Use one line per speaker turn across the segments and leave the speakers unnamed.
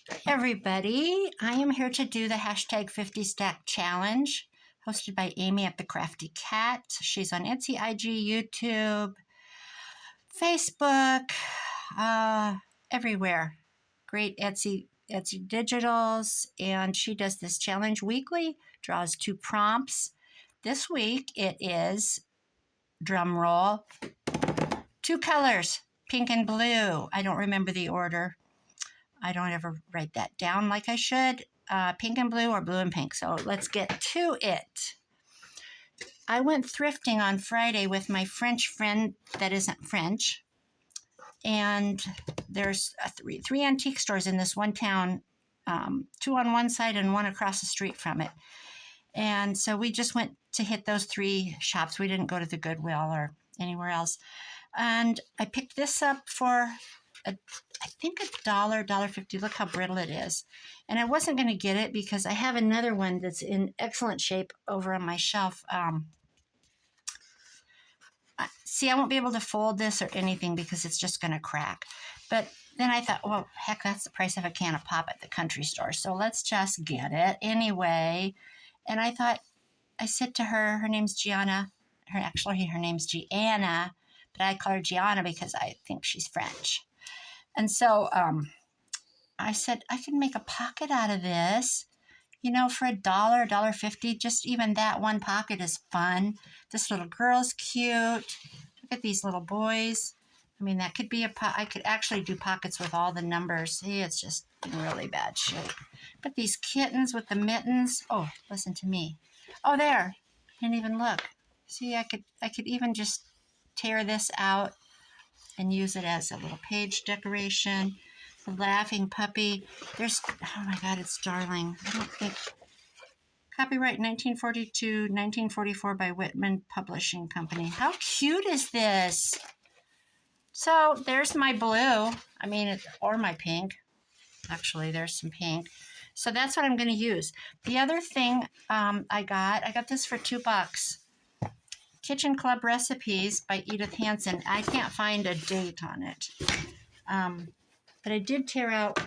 Hi everybody, I am here to do the hashtag 50 stack challenge hosted by Amy at the Crafty Cat. She's on Etsy, IG, YouTube, Facebook, everywhere. Great Etsy digitals, and she does this challenge weekly, draws 2 prompts. This week it is, drum roll, 2 colors, pink and blue. I don't remember the order. I don't ever write that down like I should. Pink and blue or blue and pink. So let's get to it. I went thrifting on Friday with my French friend that isn't French. And there's three antique stores in this one town, 2 on one side and 1 across the street from it. And so we just went to hit those 3 shops. We didn't go to the Goodwill or anywhere else. And I picked this up for I think $1.50. Look how brittle it is. And I wasn't going to get it because I have another one that's in excellent shape over on my shelf. See, I won't be able to fold this or anything because it's just going to crack. But then I thought, well, heck, that's the price of a can of pop at the country store. So let's just get it anyway. And I thought, I said to her, her name's Gianna. Her name's Gianna, but I call her Gianna because I think she's French. And so I said, I can make a pocket out of this, for $1.50. Just even that one pocket is fun. This little girl's cute. Look at these little boys. I mean, that could be I could actually do pockets with all the numbers. See, it's just in really bad shape. But these kittens with the mittens. Oh, listen to me. Oh, there. I didn't even look. See, I could even just tear this out and use it as a little page decoration. The laughing puppy. Oh my God, it's darling. I don't think. Copyright 1942, 1944 by Whitman Publishing Company. How cute is this? So there's my blue. Or my pink. Actually, there's some pink. So that's what I'm going to use. The other thing I got this for $2. Kitchen Club Recipes by Edith Hansen. I can't find a date on it. But I did tear out,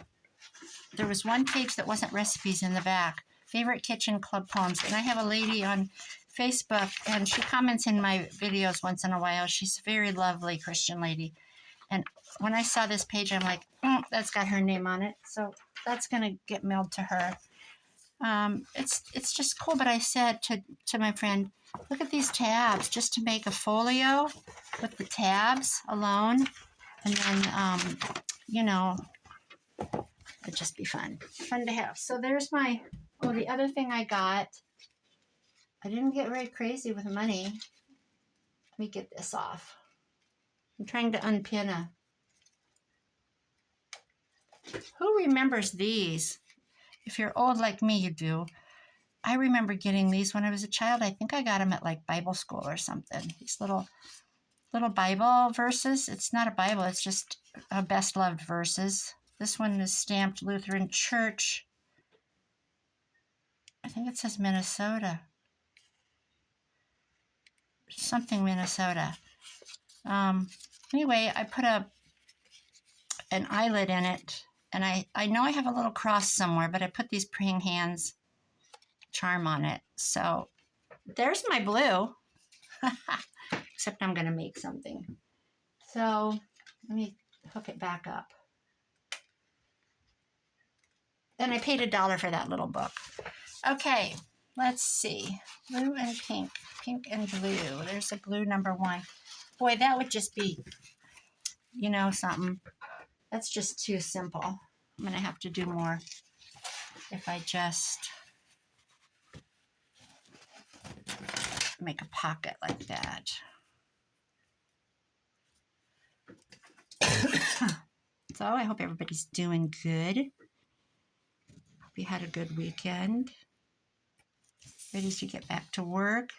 there was one page that wasn't recipes in the back. Favorite Kitchen Club poems. And I have a lady on Facebook, and she comments in my videos once in a while. She's a very lovely Christian lady. And when I saw this page, I'm like, that's got her name on it. So that's going to get mailed to her. It's just cool. But I said to my friend, look at these tabs, just to make a folio with the tabs alone. And then, it'd just be fun to have. So there's the other thing I got. I didn't get very crazy with money. Let me get this off. I'm trying to unpin Who remembers these? If you're old like me, you do. I remember getting these when I was a child. I think I got them at like Bible school or something. These little Bible verses. It's not a Bible. It's just a best loved verses. This one is stamped Lutheran Church. I think it says Minnesota. Something Minnesota. Anyway, I put an eyelet in it. And I know I have a little cross somewhere, but I put these praying hands charm on it. So there's my blue. Except I'm going to make something. So let me hook it back up. And I paid $1 for that little book. Okay, let's see. Blue and pink. Pink and blue. There's a blue number 1. Boy, that would just be, something. That's just too simple. I'm going to have to do more if I just make a pocket like that. So I hope everybody's doing good. Hope you had a good weekend. Ready to get back to work.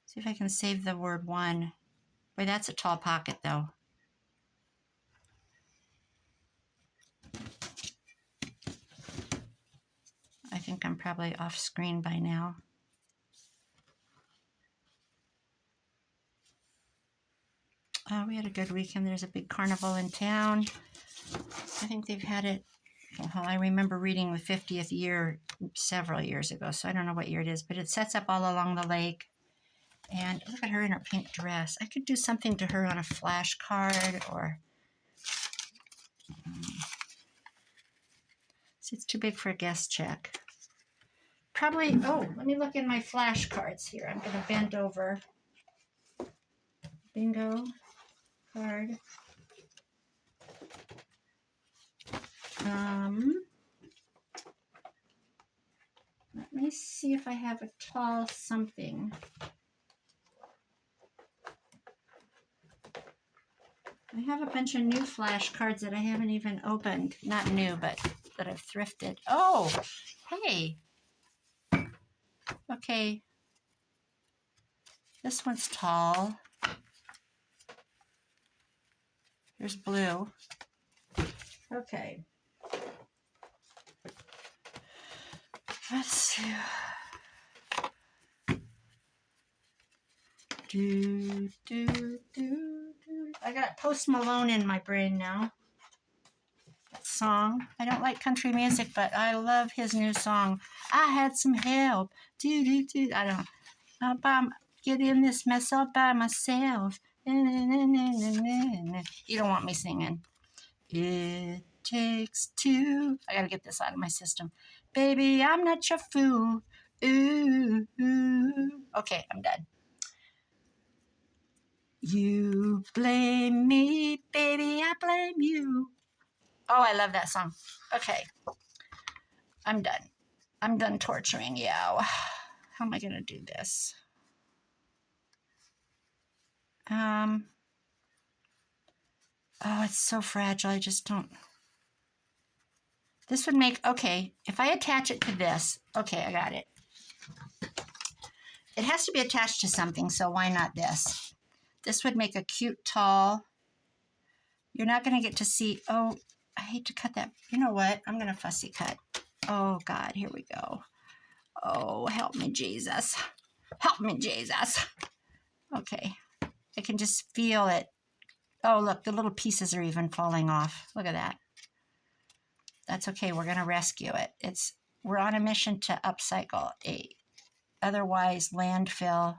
See if I can save the word 1. Boy, that's a tall pocket though. I think I'm probably off screen by now. We had a good weekend. There's a big carnival in town. I think they've had it Well, I remember reading the 50th year several years ago, so I don't know what year it is, but it sets up all along the lake. And look at her in her pink dress. I could do something to her on a flashcard or... See, it's too big for a guest check. Probably, oh, let me look in my flashcards here. I'm going to bend over. Bingo card. Let me see if I have a tall something. I have a bunch of new flashcards that I haven't even opened. Not new, but that I've thrifted. Oh, hey. Okay. This one's tall. Here's blue. Okay. Let's see. I got Post Malone in my brain now. That song. I don't like country music, but I love his new song. I had some help. I don't know. Getting this mess all by myself. You don't want me singing. It takes two. I gotta get this out of my system. Baby, I'm not your fool. Ooh, ooh. Okay, I'm done. You blame me, baby, I blame you. Oh, I love that song. Okay, I'm done. I'm done torturing you. How am I going to do this? Oh, it's so fragile. I just don't. This would make, okay, if I attach it to this, okay, I got it. It has to be attached to something, so why not this? This would make a cute tall. You're not going to get to see, oh, I hate to cut that. You know what? I'm going to fussy cut. Oh, God, here we go. Oh, help me, Jesus. Help me, Jesus. Okay, I can just feel it. Oh, look, the little pieces are even falling off. Look at that. That's okay. We're going to rescue it. We're on a mission to upcycle a otherwise landfill.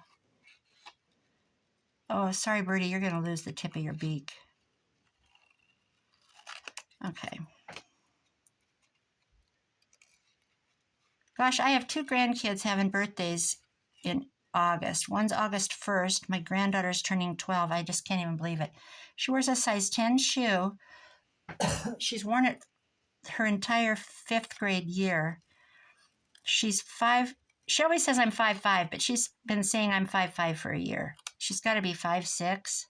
Oh, sorry, Birdie, you're going to lose the tip of your beak. Okay. Gosh, I have 2 grandkids having birthdays in August. One's August 1st. My granddaughter's turning 12. I just can't even believe it. She wears a size 10 shoe. She's worn it her entire 5th grade year. She's 5. She always says I'm 5'5", but she's been saying I'm 5'5" for a year. She's got to be 5'6".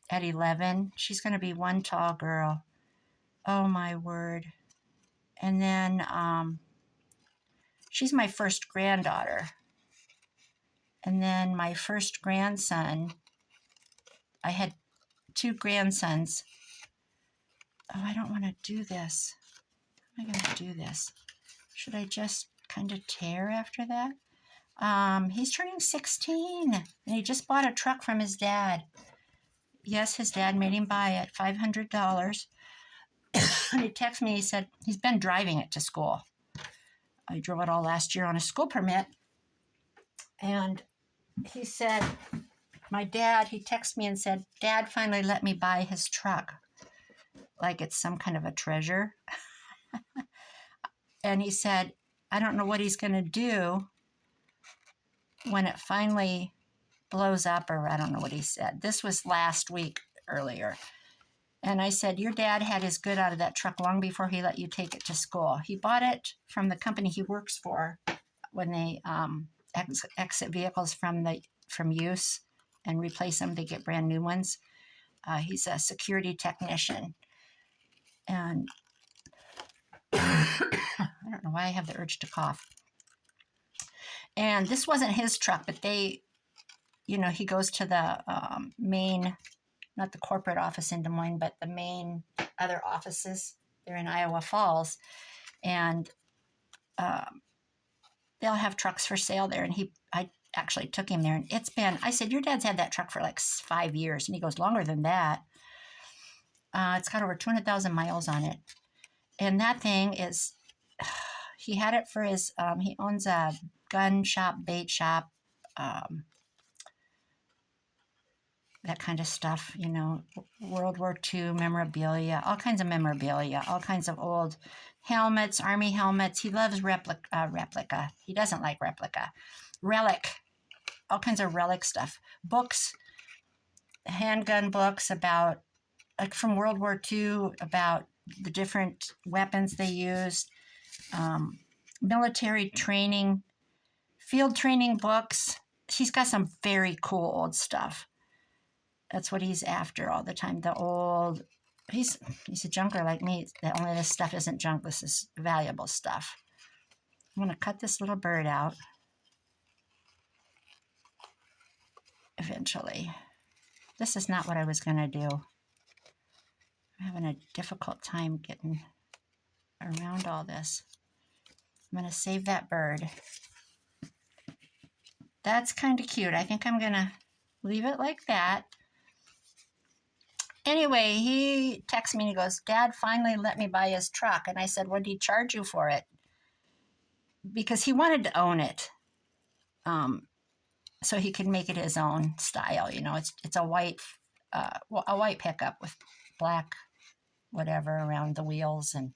At 11, she's going to be one tall girl. Oh, my word. And then she's my first granddaughter. And then my first grandson, I had 2 grandsons. Oh, I don't want to do this. How am I going to do this? Should I just kind of tear after that? He's turning 16, and he just bought a truck from his dad. Yes, his dad made him buy it, $500. And he texted me, he said he's been driving it to school. I drove it all last year on a school permit. And he said, he texted me and said, Dad finally let me buy his truck. Like it's some kind of a treasure. And he said, I don't know what he's going to do when it finally blows up, or I don't know what he said. This was last week earlier. And I said, your dad had his good out of that truck long before he let you take it to school. He bought it from the company he works for when they exit vehicles from use and replace them. They get brand new ones. He's a security technician. And I don't know why I have the urge to cough. And this wasn't his truck, but he goes to the main, not the corporate office in Des Moines, but the main other offices. They're in Iowa Falls. And they'll have trucks for sale there. And I actually took him there. And I said, your dad's had that truck for like 5 years. And he goes, longer than that. It's got over 200,000 miles on it. And that thing is, he had it for his, he owns a gun shop, bait shop, um, that kind of stuff, World War II memorabilia, all kinds of memorabilia, all kinds of old helmets, army helmets. He loves replica. He doesn't like replica. Relic, all kinds of relic stuff. Books, handgun books about, like from World War II, about the different weapons they used, military training, field training books. He's got some very cool old stuff. That's what he's after all the time. The old, he's a junker like me. That only this stuff isn't junk. This is valuable stuff. I'm going to cut this little bird out eventually. This is not what I was going to do. I'm having a difficult time getting around all this. I'm going to save that bird. That's kind of cute. I think I'm going to leave it like that. Anyway, he texts me and he goes, Dad finally let me buy his truck. And I said, what did he charge you for it? Because he wanted to own it. So he could make it his own style. It's a white pickup with black whatever around the wheels and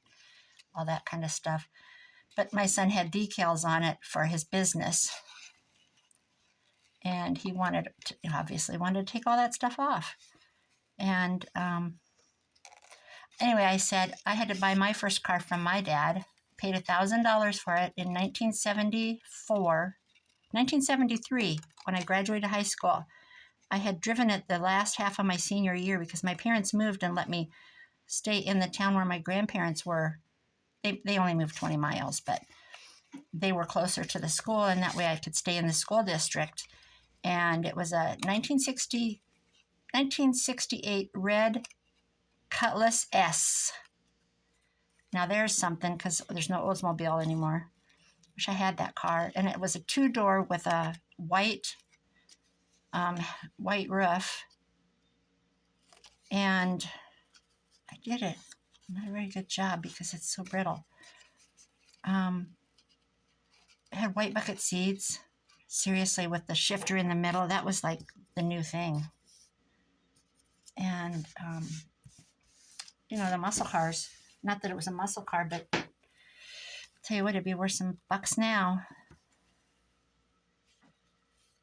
all that kind of stuff. But my son had decals on it for his business. And he obviously wanted to take all that stuff off. And anyway, I said I had to buy my first car from my dad, paid $1,000 for it in 1973, when I graduated high school. I had driven it the last half of my senior year because my parents moved and let me stay in the town where my grandparents were. They only moved 20 miles, but they were closer to the school, and that way I could stay in the school district. And it was a 1968 red Cutlass S. Now there's something, because there's no Oldsmobile anymore. Wish I had that car. And it was a 2-door with a white roof. And I did it. Not a very good job because it's so brittle. It had white bucket seats. Seriously, with the shifter in the middle, that was like the new thing. And, the muscle cars. Not that it was a muscle car, but I'll tell you what, it'd be worth some bucks now.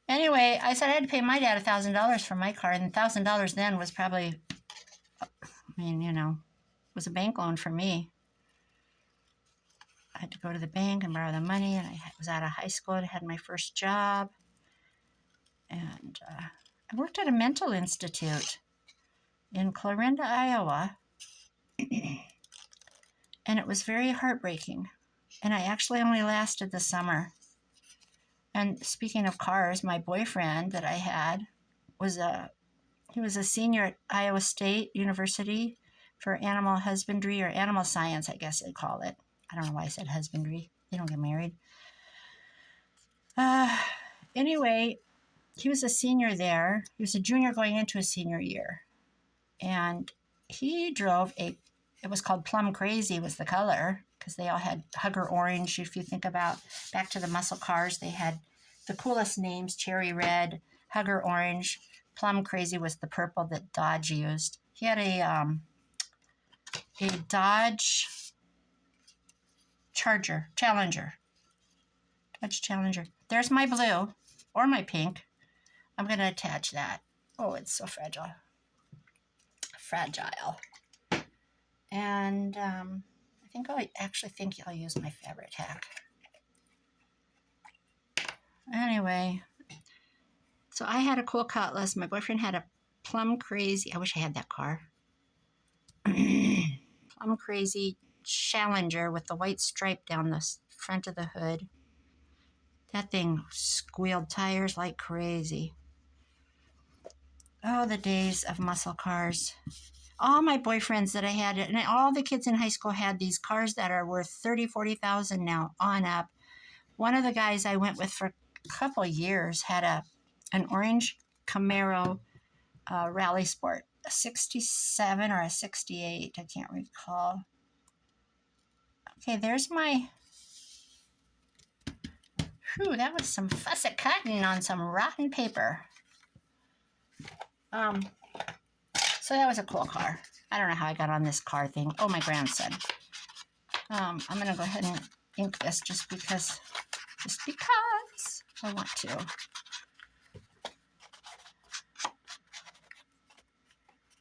Anyway, I said I had to pay my dad $1,000 for my car, and $1,000 then was probably, was a bank loan for me. I had to go to the bank and borrow the money, and I was out of high school and had my first job. And I worked at a mental institute in Clarinda, Iowa. And it was very heartbreaking. And I actually only lasted the summer. And speaking of cars, my boyfriend that I had was a senior at Iowa State University for animal husbandry, or animal science, I guess they'd call it. I don't know why I said husbandry. They don't get married. Anyway, he was a senior there. He was a junior going into his senior year. And he drove it was called Plum Crazy was the color, because they all had Hugger Orange. If you think about back to the muscle cars, they had the coolest names: Cherry Red, Hugger Orange, Plum Crazy was the purple that Dodge used. He had a Dodge Challenger. Dodge Challenger. There's my blue, or my pink. I'm going to attach that. Oh, it's so fragile. And I think I'll use my Fabri-Tac. Anyway, so I had a cool Cutlass. My boyfriend had a Plum Crazy. I wish I had that car. Plum Crazy Challenger with the white stripe down the front of the hood. That thing squealed tires like crazy. Oh, the days of muscle cars. All my boyfriends that I had, and all the kids in high school had these cars that are worth $30,000, $40,000 now on up. One of the guys I went with for a couple years had an orange Camaro Rally Sport, a 67 or a 68, I can't recall. Okay, there's my, whew, that was some fussy cutting on some rotten paper. So that was a cool car. I don't know how I got on this car thing. Oh, my grandson. I'm gonna go ahead and ink this just because I want to.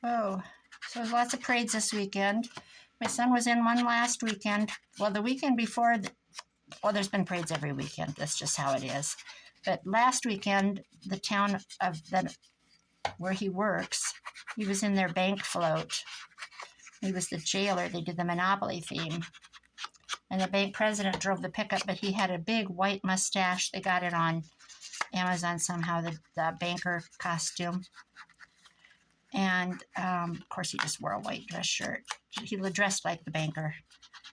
Oh, so there's lots of parades this weekend. My son was in one last weekend. Well, the weekend before, well, there's been parades every weekend. That's just how it is. But last weekend, the town of where he works, he was in their bank float. He was the jailer. They did the Monopoly theme. And the bank president drove the pickup, but he had a big white mustache. They got it on Amazon somehow, the banker costume. And, of course, he just wore a white dress shirt. He dressed like the banker.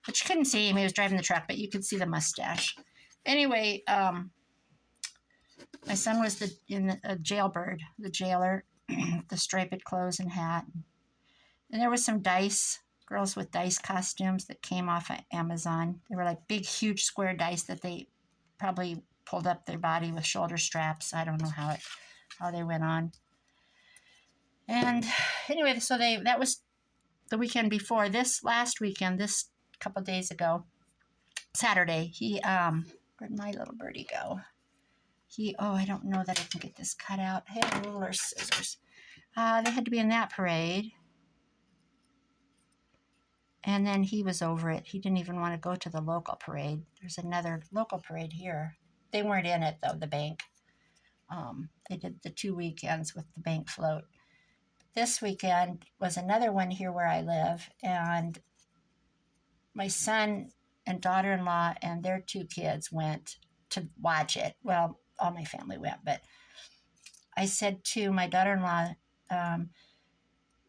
But you couldn't see him. He was driving the truck, but you could see the mustache. Anyway, my son was a jailbird, the jailer, the striped clothes and hat. And there was some dice, girls with dice costumes that came off of Amazon. They were like big, huge square dice that they probably pulled up their body with shoulder straps. I don't know how they went on. And anyway, so that was the weekend before. This last weekend, this couple days ago, Saturday, where'd my little birdie go? I don't know that I can get this cut out. I have ruler scissors. They had to be in that parade. And then he was over it. He didn't even want to go to the local parade. There's another local parade here. They weren't in it, though, the bank. They did the 2 weekends with the bank float. This weekend was another one here where I live, and my son and daughter-in-law and their 2 kids went to watch it. Well, all my family went, but I said to my daughter-in-law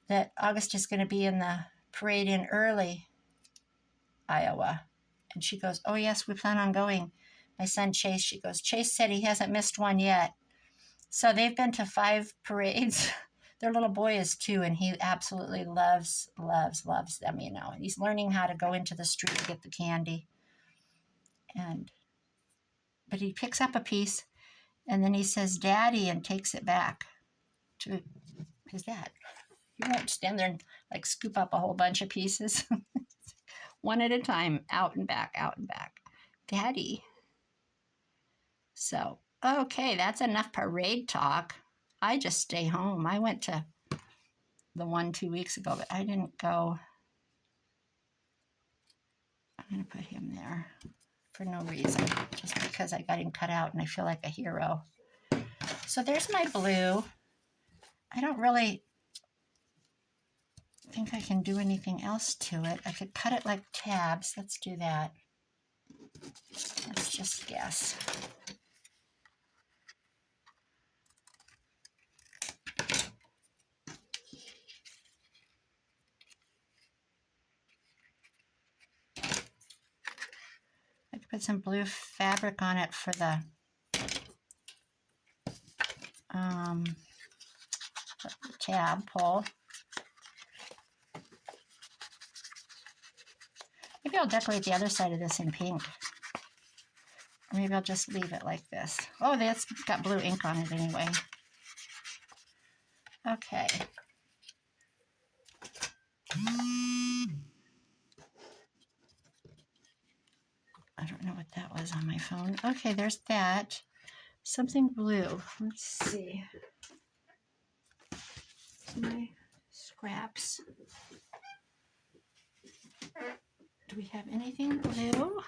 that August is going to be in the parade in Early, Iowa. And she goes, oh, yes, we plan on going. My son, Chase, she goes, Chase said he hasn't missed one yet. So they've been to 5 parades. Their little boy is 2, and he absolutely loves them, you know. And he's learning how to go into the street to get the candy. But he picks up a piece, and then he says, Daddy, and takes it back to his dad. He won't stand there and like scoop up a whole bunch of pieces. One at a time, out and back, out and back. Daddy. So, okay, that's enough parade talk. I just stay home. I went to the one 2 weeks ago, but I didn't go. I'm going to put him there for no reason, just because I got him cut out and I feel like a hero. So there's my blue. I don't really think I can do anything else to it. I could cut it like tabs. Let's do that. Let's just guess. I could put some blue fabric on it for the tab pull. Maybe I'll decorate the other side of this in pink. Or maybe I'll just leave it like this. Oh, that's got blue ink on it anyway. Okay. I don't know what that was on my phone. Okay, there's that. Something blue. Let's see. My scraps. Do we have anything blue?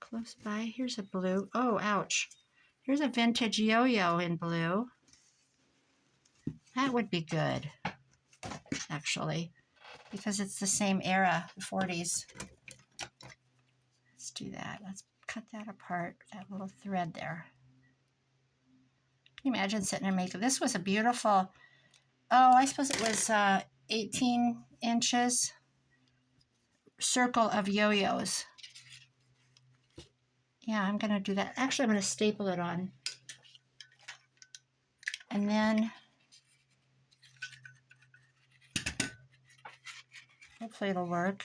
Close by. Here's a blue. Oh, ouch. Here's a vintage yo-yo in blue. That would be good, actually, because it's the same era, the 40s. Let's do that. Let's cut that apart, that little thread there. Can you imagine sitting and making, this was a beautiful, I suppose it was 18 inches circle of yo-yos. Yeah, I'm going to do that. Actually, I'm going to staple it on. And then Hopefully it'll work.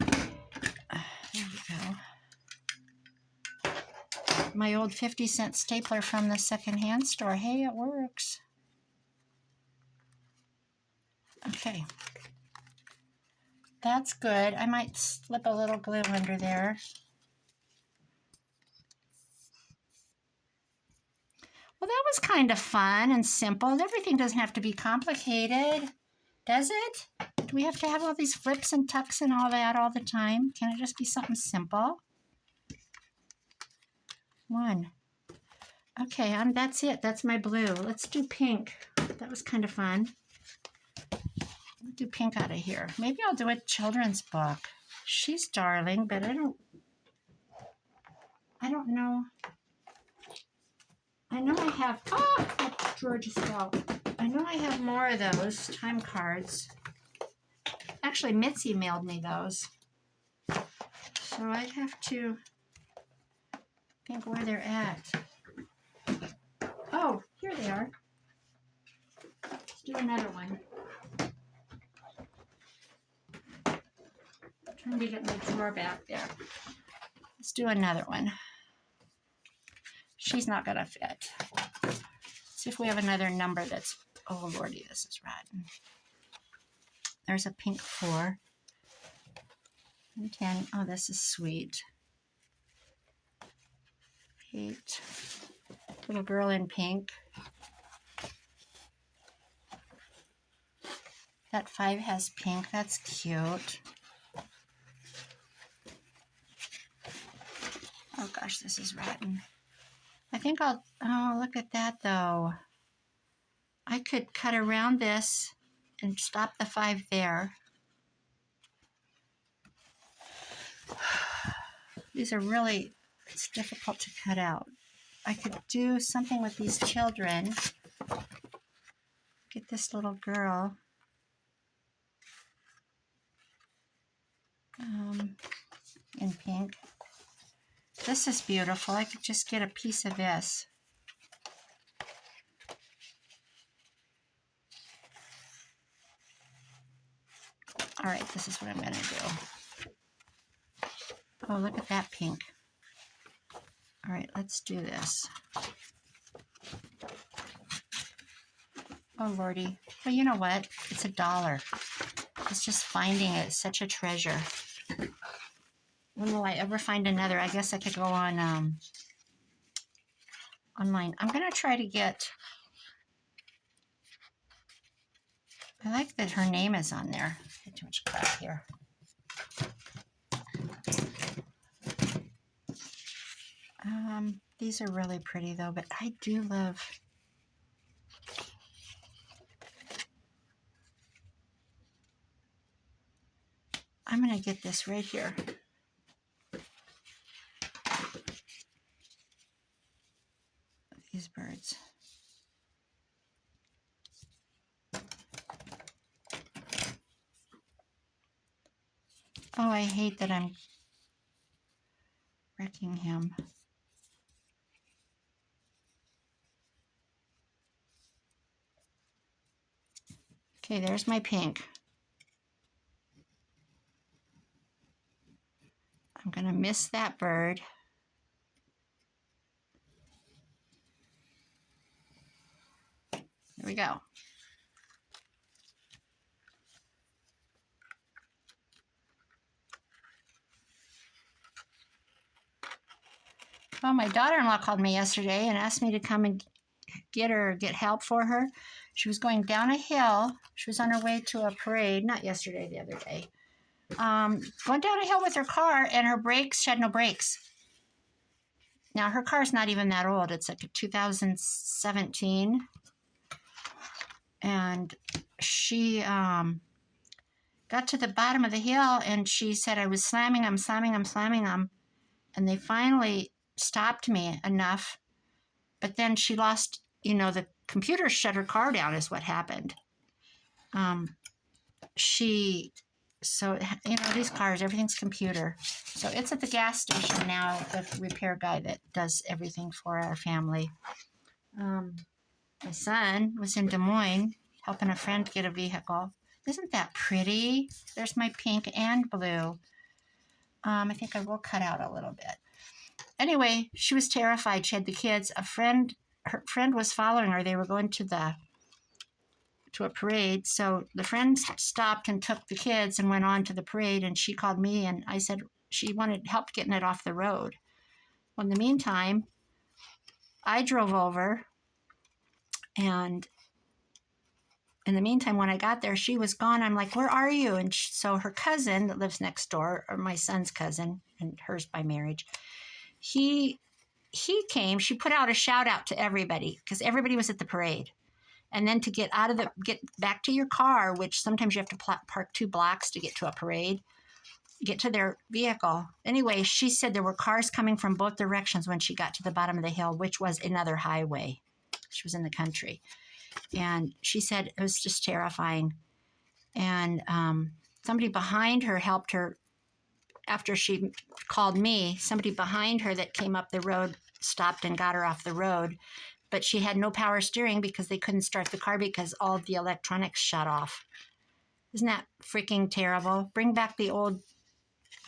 There we go. My old 50-cent stapler from the secondhand store. Hey, it works. Okay. That's good. I might slip a little glue under there. Well, that was kind of fun and simple. Everything doesn't have to be complicated, does it? Do we have to have all these flips and tucks and all that all the time? Can it just be something simple? One. Okay, that's it. That's my blue. Let's do pink. That was kind of fun. I'll do pink out of here. Maybe I'll do a children's book. She's darling, but I don't know. I know I have, that drawer just fell. I know I have more of those time cards. Actually, Mitzi mailed me those. So I'd have to think where they're at. Oh, here they are. Let's do another one. I'm trying to get my drawer back there. Let's do another one. She's not gonna fit. Let's see if we have another number that's, oh lordy, this is rotten. There's a pink 4 and 10. Oh, this is sweet. 8. Little girl in pink. That 5 has pink. That's cute. Oh gosh, this is rotten. I think oh, look at that though. I could cut around this and stop the 5 there. These are really, it's difficult to cut out. I could do something with these children. Get this little girl. In pink. This is beautiful. I could just get a piece of this. All right, this is what I'm going to do. Oh, look at that pink. All right, let's do this. Oh, lordy. Well, you know what? It's $1. It's just finding it. It's such a treasure. When will I ever find another? I guess I could go on online. I'm going to try to get... I like that her name is on there. Get too much crap here. These are really pretty though, but I do love... I'm going to get this right here. These birds. Oh, I hate that I'm wrecking him. Okay, there's my pink. I'm going to miss that bird. There we go. Well, my daughter-in-law called me yesterday and asked me to come and get help for her. She was going down a hill. She was on her way to a parade, not yesterday, the other day. Going down a hill with her car, and her brakes, she had no brakes. Now, her car's not even that old. It's like a 2017. And she got to the bottom of the hill, and she said, I was slamming them. And they finally stopped me enough. But then she lost, the computer shut her car down is what happened. These cars, everything's computer. So it's at the gas station now, the repair guy that does everything for our family. My son was in Des Moines helping a friend get a vehicle. Isn't that pretty? There's my pink and blue. I think I will cut out a little bit. Anyway, she was terrified. She had the kids. Her friend was following her. They were going to a parade. So the friend stopped and took the kids and went on to the parade. And she called me, and I said she wanted help getting it off the road. Well, in the meantime, I drove over, and in the meantime, when I got there, she was gone. I'm like, where are you? And so her cousin that lives next door, or my son's cousin, and hers by marriage, he came. She put out a shout out to everybody because everybody was at the parade. And then to get back to your car, which sometimes you have to park 2 blocks to get to a parade, get to their vehicle. Anyway, she said there were cars coming from both directions when she got to the bottom of the hill, which was another highway. She was in the country. And she said it was just terrifying. And somebody behind her helped her after she called me. Somebody behind her that came up the road stopped and got her off the road. But she had no power steering because they couldn't start the car because all of the electronics shut off. Isn't that freaking terrible? Bring back the old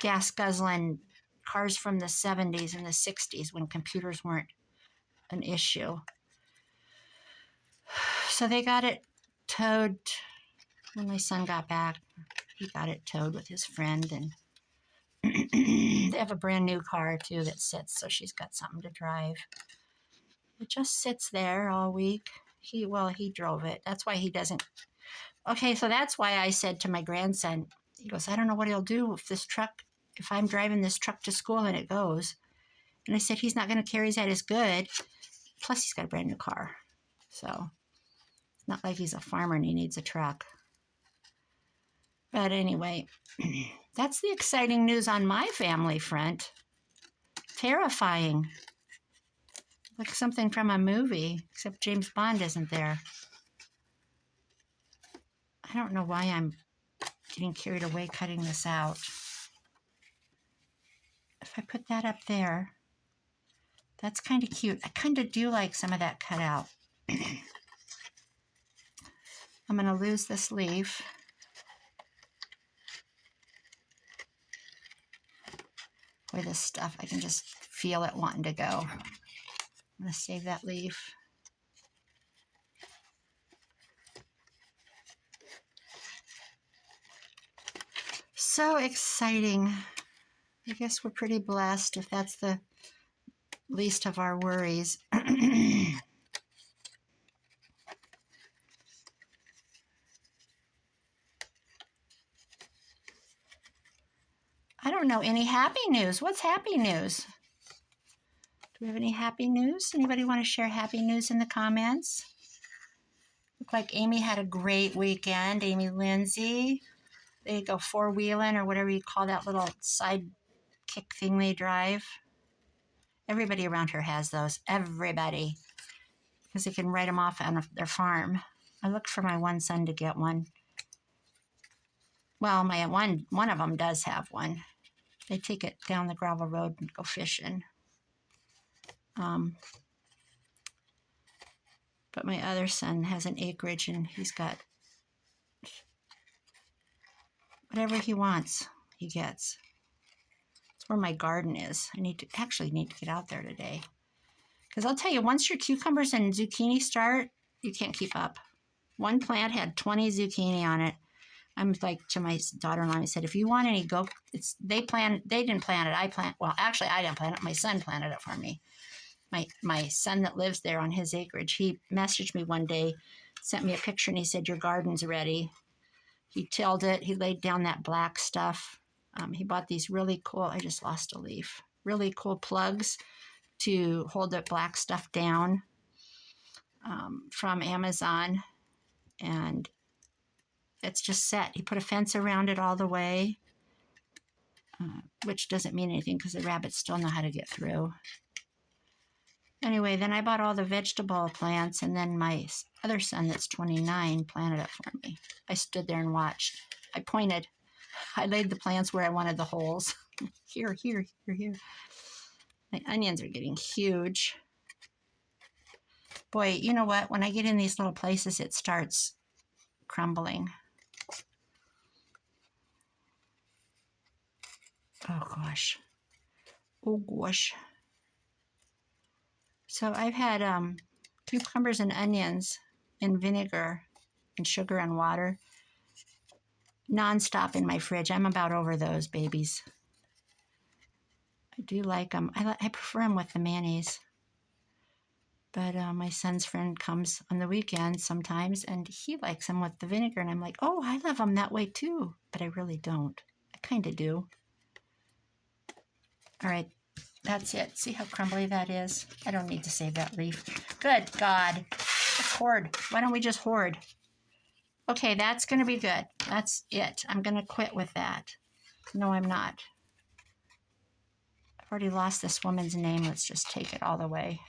gas guzzling cars from the 70s and the 60s when computers weren't an issue. So they got it towed when my son got back. He got it towed with his friend, and they have a brand new car too that sits, so she's got something to drive. It just sits there all week. He drove it. That's why he doesn't. Okay, so that's why I said to my grandson, he goes, I don't know what he'll do if I'm driving this truck to school and it goes. And I said, he's not going to carry his head as good. Plus, he's got a brand new car. So it's not like he's a farmer and he needs a truck. But anyway, that's the exciting news on my family front. Terrifying. Like something from a movie, except James Bond isn't there. I don't know why I'm getting carried away cutting this out. If I put that up there, that's kind of cute. I kind of do like some of that cut out. I'm going to lose this leaf. Boy, this stuff, I can just feel it wanting to go. I'm going to save that leaf. So exciting. I guess we're pretty blessed if that's the least of our worries. I don't know any happy news. What's happy news? Do we have any happy news? Anybody want to share happy news in the comments? Look like Amy had a great weekend. Amy Lindsay. They go 4-wheeling or whatever you call that little side kick thing they drive. Everybody around her has those. Everybody. Because they can write them off on their farm. I looked for my one son to get one. Well, my one of them does have one. They take it down the gravel road and go fishing. But my other son has an acreage and he's got whatever he wants, he gets. It's where my garden is. I need to get out there today. Because I'll tell you, once your cucumbers and zucchini start, you can't keep up. One plant had 20 zucchini on it. I'm like to my daughter-in-law, I said, if you want any, go. They didn't plant it. Well, actually, I didn't plant it. My son planted it for me. My son that lives there on his acreage, he messaged me one day, sent me a picture, and he said, your garden's ready. He tilled it. He laid down that black stuff. He bought these really cool, I just lost a leaf, really cool plugs to hold the black stuff down from Amazon. And it's just set. He put a fence around it all the way, which doesn't mean anything because the rabbits still know how to get through. Anyway, then I bought all the vegetable plants, and then my other son that's 29 planted it for me. I stood there and watched. I pointed. I laid the plants where I wanted the holes. Here, here, here, here. My onions are getting huge. Boy, you know what? When I get in these little places, it starts crumbling. Oh gosh. Oh gosh. So I've had cucumbers and onions in vinegar and sugar and water nonstop in my fridge. I'm about over those babies. I do like them. I prefer them with the mayonnaise. But my son's friend comes on the weekends sometimes, and he likes them with the vinegar. And I'm like, oh, I love them that way too. But I really don't. I kind of do. All right, that's it. See how crumbly that is? I don't need to save that leaf. Good God. Let's hoard. Why don't we just hoard? Okay, that's going to be good. That's it. I'm going to quit with that. No, I'm not. I've already lost this woman's name. Let's just take it all the way.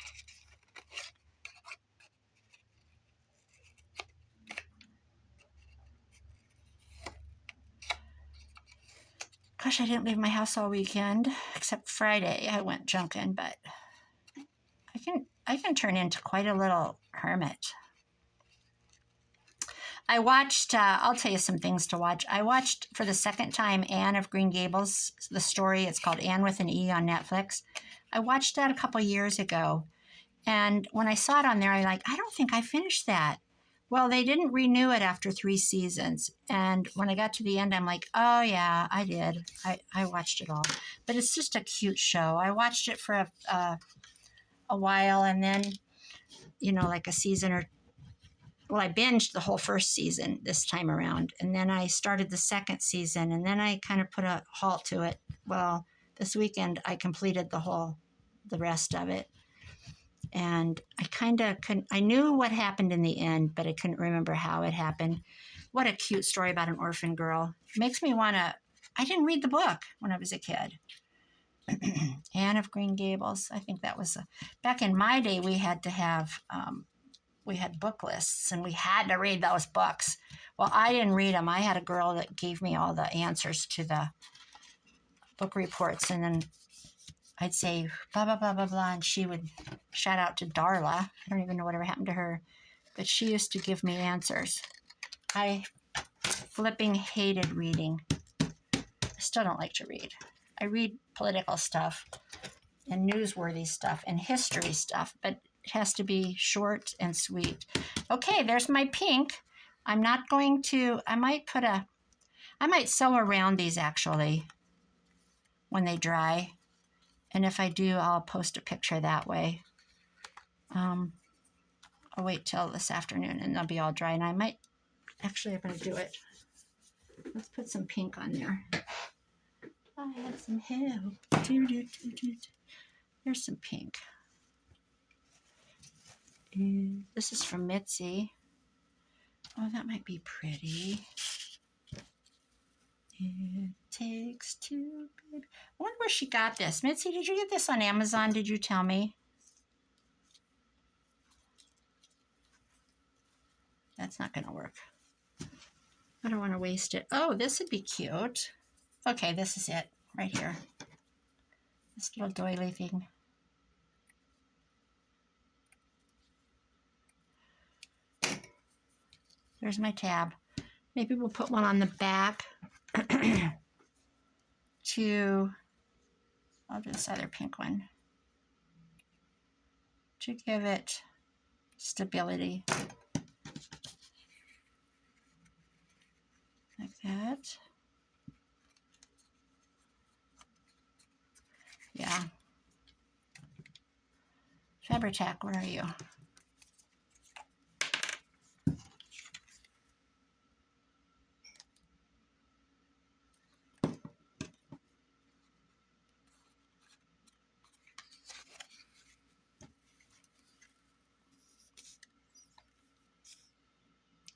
Gosh, I didn't leave my house all weekend, except Friday. I went junking, but I can turn into quite a little hermit. I watched, I'll tell you some things to watch. I watched for the second time Anne of Green Gables, the story. It's called Anne with an E on Netflix. I watched that a couple years ago. And when I saw it on there, I don't think I finished that. Well, they didn't renew it after 3 seasons. And when I got to the end, I'm like, oh, yeah, I did. I watched it all. But it's just a cute show. I watched it for a while, and then, like a season or well, I binged the whole first season this time around, and then I started the second season, and then I kind of put a halt to it. Well, this weekend I completed the rest of it, and I kind of couldn't. I knew what happened in the end, but I couldn't remember how it happened. What a cute story about an orphan girl. It makes me want to. I didn't read the book when I was a kid. Anne of Green Gables. I think that was back in my day. We had to have. We had book lists and we had to read those books. Well, I didn't read them. I had a girl that gave me all the answers to the book reports, and then I'd say blah, blah, blah, blah, blah, and she would shout out to Darla. I don't even know whatever happened to her, but she used to give me answers. I flipping hated reading. I still don't like to read. I read political stuff and newsworthy stuff and history stuff, but it has to be short and sweet. Okay, there's my pink. I'm not going to, I might sew around these actually when they dry. And if I do, I'll post a picture that way. I'll wait till this afternoon and they'll be all dry. And I'm going to do it. Let's put some pink on there. I have some hair. There's some pink. This is from Mitzi. Oh, that might be pretty. It takes two, baby. I wonder where she got this. Mitzi, did you get this on Amazon? Did you tell me? That's not going to work. I don't want to waste it. Oh, this would be cute. Okay, this is it right here. This little doily thing. There's my tab. Maybe we'll put one on the back I'll do this other pink one to give it stability. Like that. Yeah. Fabri-Tac, where are you?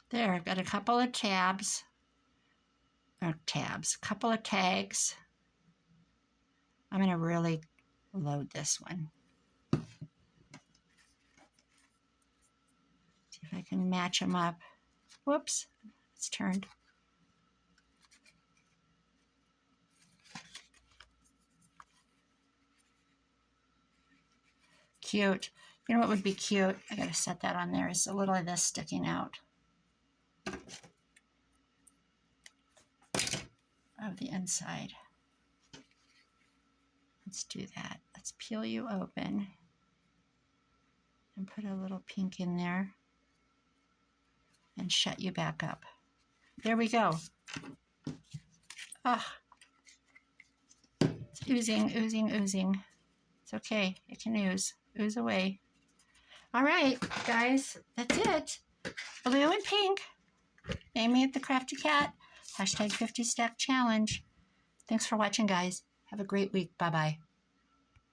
There, I've got a couple of tabs. A couple of tags. I'm going to really load this one. See if I can match them up. Whoops, it's turned. Cute. You know what would be cute? I gotta set that on there. Is a little of this sticking out of the inside. Let's do that. Let's peel you open and put a little pink in there and shut you back up. There we go. Ah, it's oozing, oozing, oozing. It's okay. It can ooze. Ooze away. All right, guys, that's it. Blue and pink. Amy at the Crafty Cat. #50 Stack Challenge. Thanks for watching, guys. Have a great week. Bye-bye.